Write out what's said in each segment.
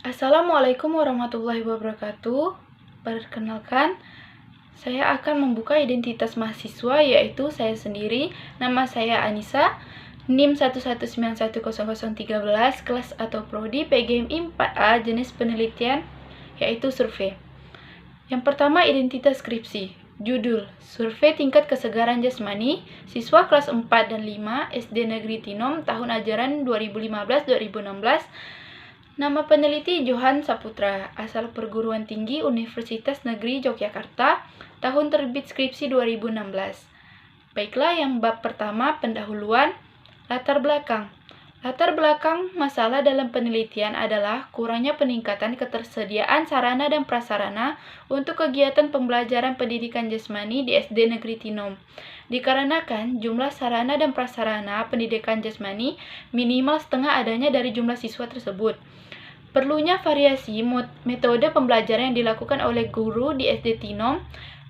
Assalamualaikum warahmatullahi wabarakatuh. Perkenalkan, saya akan membuka identitas mahasiswa, yaitu saya sendiri. Nama saya Anissa, NIM 119100013, kelas atau prodi PGMI 4A, jenis penelitian yaitu survei. Yang pertama, identitas skripsi. Judul: Survei Tingkat Kesegaran Jasmani Siswa kelas 4 dan 5 SD Negeri Tinom tahun ajaran 2015-2016. Nama peneliti Johan Saputra, asal perguruan tinggi Universitas Negeri Yogyakarta, tahun terbit skripsi 2016. Baiklah, yang bab pertama, pendahuluan. Latar belakang. Latar belakang masalah dalam penelitian adalah kurangnya peningkatan ketersediaan sarana dan prasarana untuk kegiatan pembelajaran pendidikan jasmani di SD Negeri Tinom. Dikarenakan jumlah sarana dan prasarana pendidikan jasmani minimal setengah adanya dari jumlah siswa tersebut. Perlunya variasi metode pembelajaran yang dilakukan oleh guru di SD Tinom.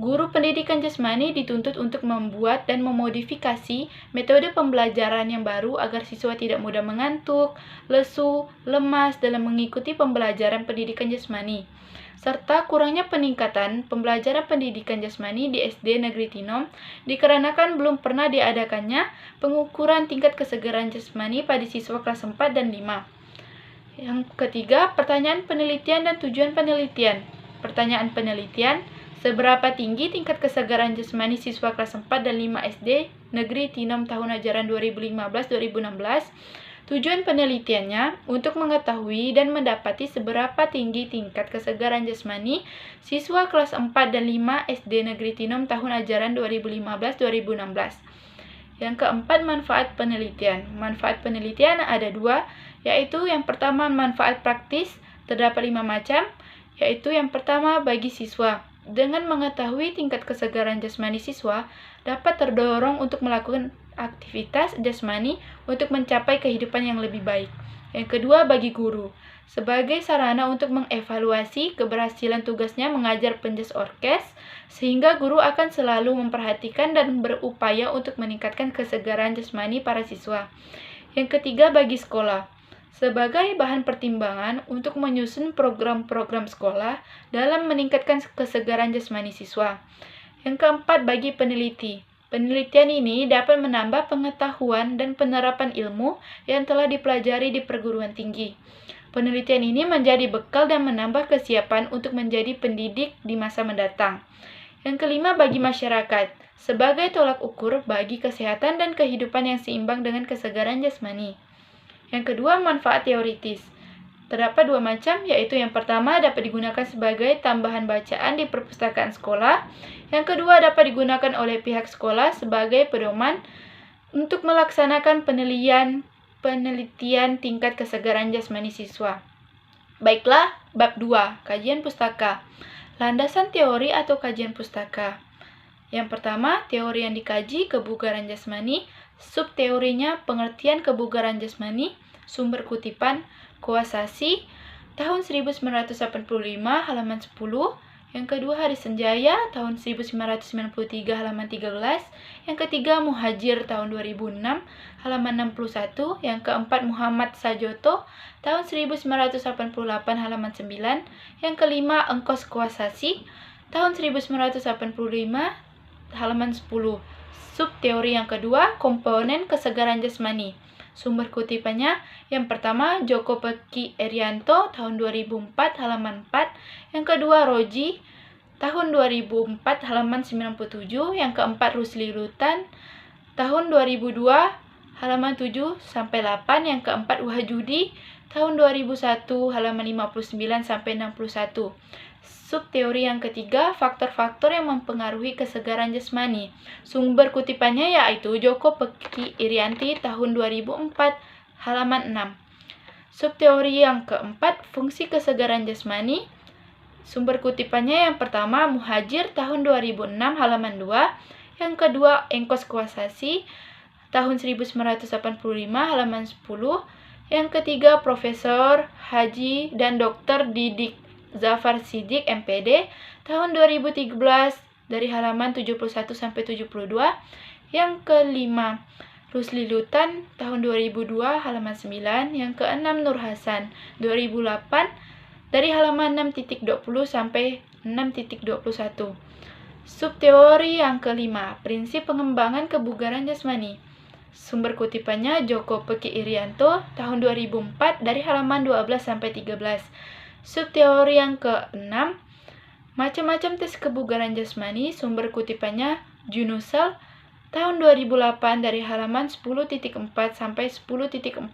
Guru pendidikan jasmani dituntut untuk membuat dan memodifikasi metode pembelajaran yang baru agar siswa tidak mudah mengantuk, lesu, lemas dalam mengikuti pembelajaran pendidikan jasmani. Serta kurangnya peningkatan pembelajaran pendidikan jasmani di SD Negeri Tinom dikarenakan belum pernah diadakannya pengukuran tingkat kesegaran jasmani pada siswa kelas 4 dan 5. Yang ketiga, pertanyaan penelitian dan tujuan penelitian. Pertanyaan penelitian: seberapa tinggi tingkat kesegaran jasmani siswa kelas 4 dan 5 SD Negeri Tinom tahun ajaran 2015-2016? Tujuan penelitiannya untuk mengetahui dan mendapati seberapa tinggi tingkat kesegaran jasmani siswa kelas 4 dan 5 SD Negeri Tinom tahun ajaran 2015-2016. Yang keempat, manfaat penelitian. Manfaat penelitian ada dua, yaitu yang pertama, manfaat praktis, terdapat 5 macam, yaitu yang pertama, bagi siswa. Dengan mengetahui tingkat kesegaran jasmani siswa, dapat terdorong untuk melakukan aktivitas jasmani untuk mencapai kehidupan yang lebih baik. Yang kedua, bagi guru. Sebagai sarana untuk mengevaluasi keberhasilan tugasnya mengajar penjas orkes, sehingga guru akan selalu memperhatikan dan berupaya untuk meningkatkan kesegaran jasmani para siswa. Yang ketiga, bagi sekolah. Sebagai bahan pertimbangan untuk menyusun program-program sekolah dalam meningkatkan kesegaran jasmani siswa. Yang keempat, bagi peneliti. Penelitian ini dapat menambah pengetahuan dan penerapan ilmu yang telah dipelajari di perguruan tinggi. Penelitian ini menjadi bekal dan menambah kesiapan untuk menjadi pendidik di masa mendatang. Yang kelima, bagi masyarakat. Sebagai tolak ukur bagi kesehatan dan kehidupan yang seimbang dengan kesegaran jasmani. Yang kedua, manfaat teoritis. Terdapat 2 macam, yaitu yang pertama dapat digunakan sebagai tambahan bacaan di perpustakaan sekolah. Yang kedua dapat digunakan oleh pihak sekolah sebagai pedoman untuk melaksanakan penelitian tingkat kesegaran jasmani siswa. Baiklah, bab 2, kajian pustaka. Landasan teori atau kajian pustaka. Yang pertama, teori yang dikaji, kebugaran jasmani. Subteorinya, pengertian kebugaran jasmani. Sumber kutipan, Kawasaki, tahun 1985, halaman 10. Yang kedua, Hari Senjaya, tahun 1993, halaman 13. Yang ketiga, Muhajir, tahun 2006, halaman 61. Yang keempat, Muhammad Sajoto, tahun 1988, halaman 9. Yang kelima, Engkos Kawasaki, tahun 1985, halaman 10. Subteori yang kedua, komponen kesegaran jasmani. Sumber kutipannya, yang pertama, Joko Peki Erianto, tahun 2004, halaman 4. Yang kedua, Roji, tahun 2004, halaman 97. Yang keempat, Rusli Rutan, tahun 2002, halaman 7-8. Yang keempat, Wahjudi, tahun 2001, halaman 59-61. Subteori yang ketiga, faktor-faktor yang mempengaruhi kesegaran jasmani. Sumber kutipannya yaitu Joko Peki Irianti, tahun 2004, halaman 6. Subteori yang keempat, fungsi kesegaran jasmani. Sumber kutipannya yang pertama, Muhajir, tahun 2006, halaman 2. Yang kedua, Engkos Kawasaki, tahun 1985, halaman 10. Yang ketiga, Profesor Haji dan Dr. Didik Zafar Siddiq, MPD, tahun 2013, dari halaman 71-72. Yang kelima, Rusli Lutan tahun 2002 halaman 9. Yang keenam Nur Hasan 2008 dari halaman 6.20 sampai 6.21. Subteori yang kelima, prinsip pengembangan kebugaran jasmani. Sumber kutipannya Joko Peki Irianto tahun 2004 dari halaman 12 sampai 13. Subteori yang keenam, macam-macam tes kebugaran jasmani. Sumber kutipannya Junusel tahun 2008 dari halaman 10.4 sampai 10.41.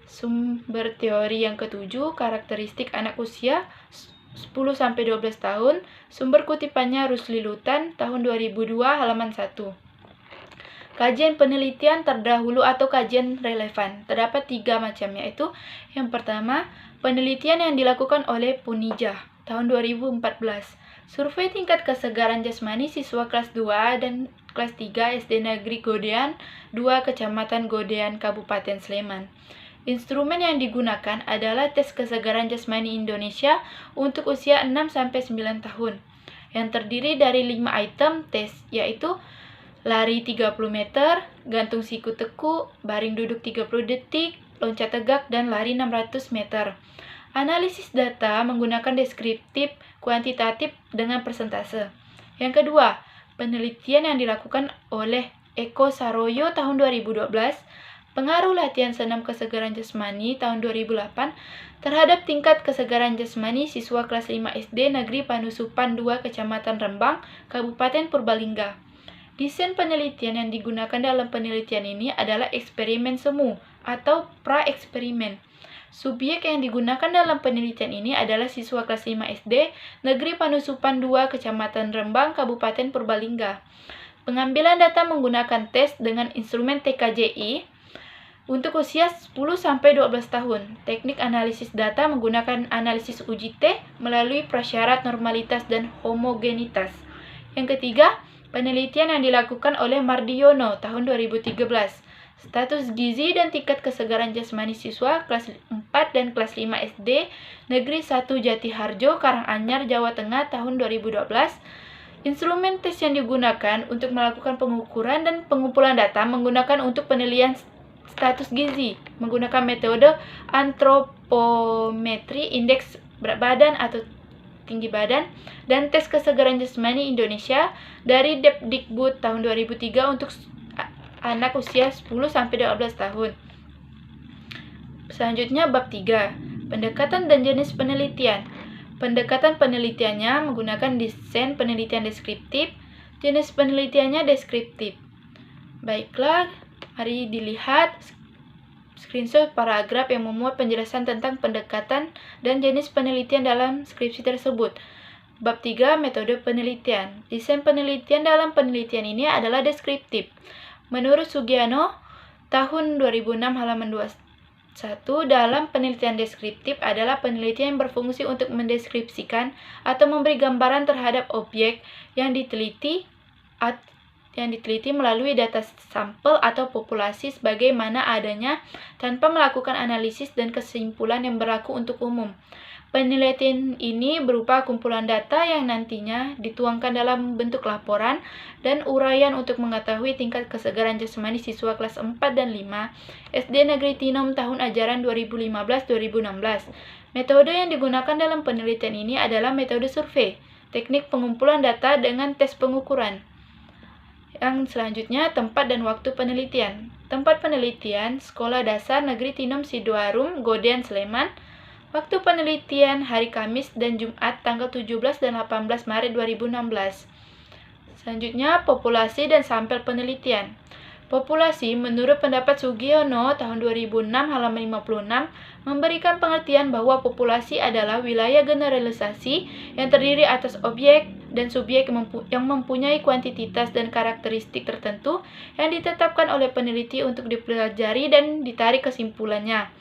Sumber teori yang ketujuh, karakteristik anak usia 10 sampai 12 tahun. Sumber kutipannya Rusli Lutan tahun 2002 halaman 1. Kajian penelitian terdahulu atau kajian relevan. Terdapat 3 macam, yaitu yang pertama, penelitian yang dilakukan oleh Punijah tahun 2014. Survei tingkat kesegaran jasmani siswa kelas 2 dan kelas 3 SD Negeri Godean 2 Kecamatan Godean Kabupaten Sleman. Instrumen yang digunakan adalah tes kesegaran jasmani Indonesia untuk usia 6-9 tahun, yang terdiri dari 5 item tes, yaitu lari 30 meter, gantung siku teku, baring duduk 30 detik, loncat tegak, dan lari 600 meter. Analisis data menggunakan deskriptif, kuantitatif, dengan persentase. Yang kedua, penelitian yang dilakukan oleh Eko Saroyo tahun 2012, pengaruh latihan senam kesegaran jasmani tahun 2008 terhadap tingkat kesegaran jasmani siswa kelas 5 SD Negeri Panusupan 2 Kecamatan Rembang, Kabupaten Purbalingga. Desain penelitian yang digunakan dalam penelitian ini adalah eksperimen semu atau pra-eksperimen. Subjek yang digunakan dalam penelitian ini adalah siswa kelas 5 SD Negeri Panusupan 2 Kecamatan Rembang, Kabupaten Purbalingga. Pengambilan data menggunakan tes dengan instrumen TKJI untuk usia 10-12 tahun. Teknik analisis data menggunakan analisis uji T melalui prasyarat normalitas dan homogenitas. Yang ketiga, penelitian yang dilakukan oleh Mardiono tahun 2013. Status gizi dan tingkat kesegaran jasmani siswa kelas 4 dan kelas 5 SD Negeri 1 Jatiharjo, Karanganyar, Jawa Tengah tahun 2012. Instrumen tes yang digunakan untuk melakukan pengukuran dan pengumpulan data menggunakan untuk penilaian status gizi menggunakan metode antropometri, indeks berat badan atau tinggi badan, dan tes kesegaran jasmani Indonesia dari Depdikbud tahun 2003 untuk anak usia 10-12 tahun. Selanjutnya bab 3, pendekatan dan jenis penelitian. Pendekatan penelitiannya menggunakan desain penelitian deskriptif, jenis penelitiannya deskriptif. Baiklah, mari dilihat screenshot paragraf yang memuat penjelasan tentang pendekatan dan jenis penelitian dalam skripsi tersebut. Bab 3, metode penelitian. Desain penelitian dalam penelitian ini adalah deskriptif. Menurut Sugiano, tahun 2006 halaman 21, dalam penelitian deskriptif adalah penelitian yang berfungsi untuk mendeskripsikan atau memberi gambaran terhadap objek yang diteliti melalui data sampel atau populasi sebagaimana adanya tanpa melakukan analisis dan kesimpulan yang berlaku untuk umum. Penelitian ini berupa kumpulan data yang nantinya dituangkan dalam bentuk laporan dan uraian untuk mengetahui tingkat kesegaran jasmani siswa kelas 4 dan 5 SD Negeri Tinom tahun ajaran 2015-2016. Metode yang digunakan dalam penelitian ini adalah metode survei, teknik pengumpulan data dengan tes pengukuran. Yang selanjutnya, tempat dan waktu penelitian. Tempat penelitian, Sekolah Dasar Negeri Tinom Sidoarum, Godean, Sleman. Waktu penelitian hari Kamis dan Jumat tanggal 17 dan 18 Maret 2016. Selanjutnya, populasi dan sampel penelitian. Populasi menurut pendapat Sugiono tahun 2006 halaman 56 memberikan pengertian bahwa populasi adalah wilayah generalisasi yang terdiri atas objek dan subjek yang mempunyai kuantitas dan karakteristik tertentu yang ditetapkan oleh peneliti untuk dipelajari dan ditarik kesimpulannya.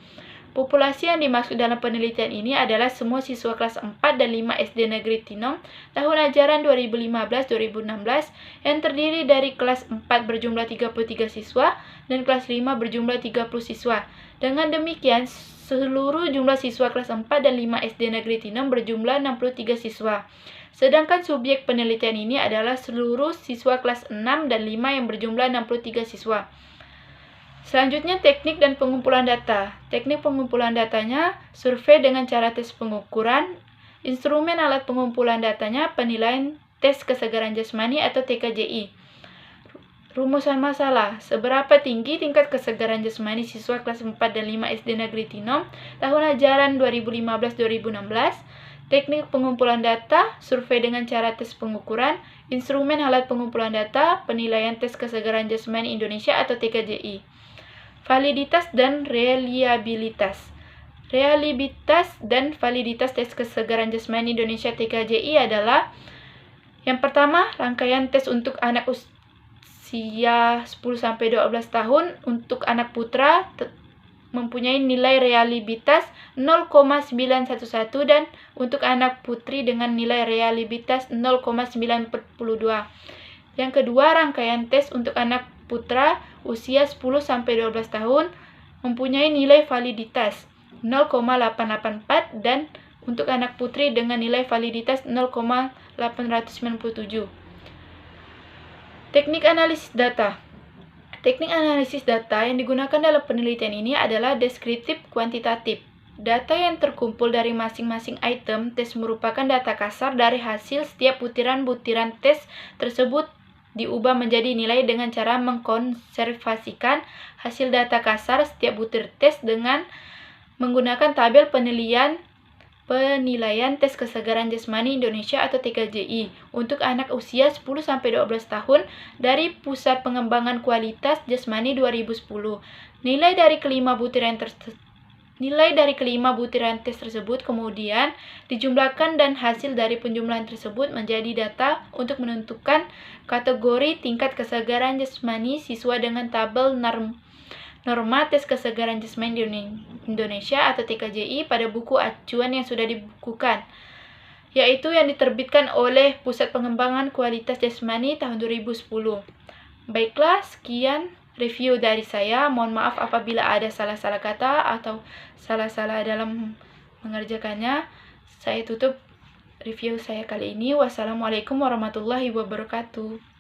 Populasi yang dimaksud dalam penelitian ini adalah semua siswa kelas 4 dan 5 SD Negeri Tinom tahun ajaran 2015-2016 yang terdiri dari kelas 4 berjumlah 33 siswa dan kelas 5 berjumlah 30 siswa. Dengan demikian, seluruh jumlah siswa kelas 4 dan 5 SD Negeri Tinom berjumlah 63 siswa. Sedangkan subjek penelitian ini adalah seluruh siswa kelas 6 dan 5 yang berjumlah 63 siswa. Selanjutnya, teknik dan pengumpulan data. Teknik pengumpulan datanya, survei dengan cara tes pengukuran, instrumen alat pengumpulan datanya, penilaian tes kesegaran jasmani atau TKJI. Rumusan masalah, seberapa tinggi tingkat kesegaran jasmani siswa kelas 4 dan 5 SD Negeri Tinom tahun ajaran 2015-2016, teknik pengumpulan data, survei dengan cara tes pengukuran, instrumen alat pengumpulan data, penilaian tes kesegaran jasmani Indonesia atau TKJI. Validitas dan reliabilitas. Reliabilitas dan validitas tes kesegaran jasmani Indonesia TKJI adalah yang pertama, rangkaian tes untuk anak usia 10-12 tahun untuk anak putra mempunyai nilai reliabilitas 0,911 dan untuk anak putri dengan nilai reliabilitas 0,942. Yang kedua, rangkaian tes untuk anak putra usia 10-12 tahun mempunyai nilai validitas 0,884 dan untuk anak putri dengan nilai validitas 0,897. Teknik analisis data. Teknik analisis data yang digunakan dalam penelitian ini adalah deskriptif kuantitatif. Data yang terkumpul dari masing-masing item tes merupakan data kasar dari hasil setiap butiran-butiran tes tersebut diubah menjadi nilai dengan cara mengkonservasikan hasil data kasar setiap butir tes dengan menggunakan tabel penilaian tes kesegaran jasmani Indonesia atau TKJI untuk anak usia 10-12 tahun dari Pusat Pengembangan Kualitas Jasmani 2010. Nilai dari kelima butiran tes tersebut kemudian dijumlahkan dan hasil dari penjumlahan tersebut menjadi data untuk menentukan kategori tingkat kesegaran jasmani siswa dengan tabel norma tes kesegaran jasmani Indonesia atau TKJI pada buku acuan yang sudah dibukukan, yaitu yang diterbitkan oleh Pusat Pengembangan Kualitas Jasmani tahun 2010. Baiklah, sekian review dari saya. Mohon maaf apabila ada salah-salah kata atau salah-salah dalam mengerjakannya. Saya tutup review saya kali ini. Wassalamualaikum warahmatullahi wabarakatuh.